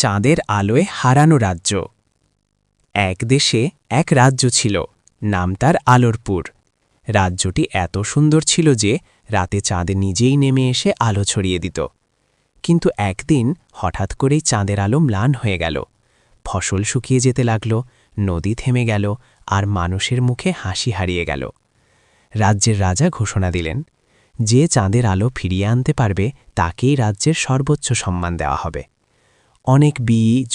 চাঁদের আলোয় হারানো রাজ্য। এক দেশে এক রাজ্য ছিল, নাম তার আলোরপুর। রাজ্যটি এত সুন্দর ছিল যে রাতে চাঁদ নিজেই নেমে এসে আলো ছড়িয়ে দিত। কিন্তু একদিন হঠাৎ করেই চাঁদের আলো ম্লান হয়ে গেল। ফসল শুকিয়ে যেতে লাগল, নদী থেমে গেল, আর মানুষের মুখে হাসি হারিয়ে গেল। রাজ্যের রাজা ঘোষণা দিলেন, যে চাঁদের আলো ফিরিয়ে আনতে পারবে তাকেই রাজ্যের সর্বোচ্চ সম্মান দেওয়া হবে। অনেক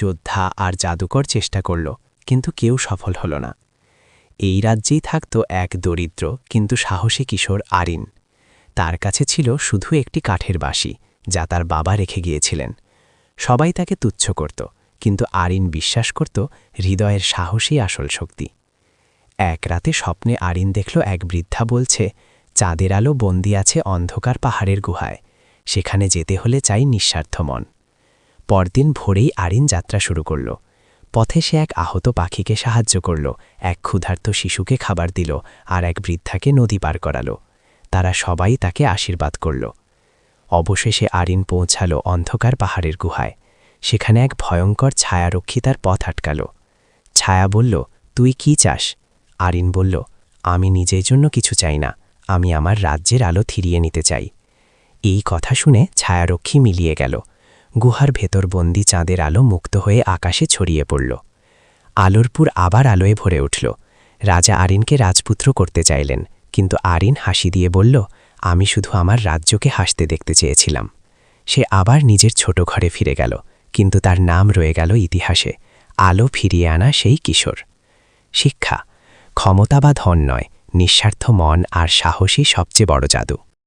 যোদ্ধা আর জাদুকর চেষ্টা করল, কিন্তু কেউ সফল হল না। এই রাজ্যেই থাকত এক দরিদ্র কিন্তু সাহসী কিশোর আরিন। তার কাছে ছিল শুধু একটি কাঠের বাঁশি, যা তার বাবা রেখে গিয়েছিলেন। সবাই তাকে তুচ্ছ করত, কিন্তু আরিন বিশ্বাস করত হৃদয়ের সাহসই আসল শক্তি। এক রাতে স্বপ্নে আরিন দেখল এক বৃদ্ধা বলছে, চাঁদের আলো বন্দী আছে অন্ধকার পাহাড়ের গুহায়, সেখানে যেতে হলে চাই নিঃস্বার্থ মন। পরদিন ভোরেই আরিন যাত্রা শুরু করল। পথে সে এক আহত পাখিকে সাহায্য করল, এক ক্ষুধার্ত শিশুকে খাবার দিল, আর এক বৃদ্ধাকে নদী পার করাল। তারা সবাই তাকে আশীর্বাদ করল। অবশেষে আরিন পৌঁছাল অন্ধকার পাহাড়ের গুহায়। সেখানে এক ভয়ঙ্কর ছায়ারক্ষী তার পথ আটকাল। ছায়া বলল, তুই কি চাস? আরিন বলল, আমি নিজের জন্য কিছু চাই না, আমি আমার রাজ্যের আলো ফিরিয়ে নিতে চাই। এই কথা শুনে ছায়ারক্ষী মিলিয়ে গেল। গুহার ভেতর বন্দি চাঁদের আলো মুক্ত হয়ে আকাশে ছড়িয়ে পড়ল। আলোরপুর আবার আলোয় ভরে উঠল। রাজা আরিনকে রাজপুত্র করতে চাইলেন, কিন্তু আরিন হাসি দিয়ে বলল, আমি শুধু আমার রাজ্যকে হাসতে দেখতে চেয়েছিলাম। সে আবার নিজের ছোট ঘরে ফিরে গেল, কিন্তু তার নাম রয়ে গেল ইতিহাসে, আলো ফিরিয়ে আনা সেই কিশোর। শিক্ষা: ক্ষমতা বা ধন নয়, নিঃস্বার্থ মন আর সাহসই সবচেয়ে বড় জাদু।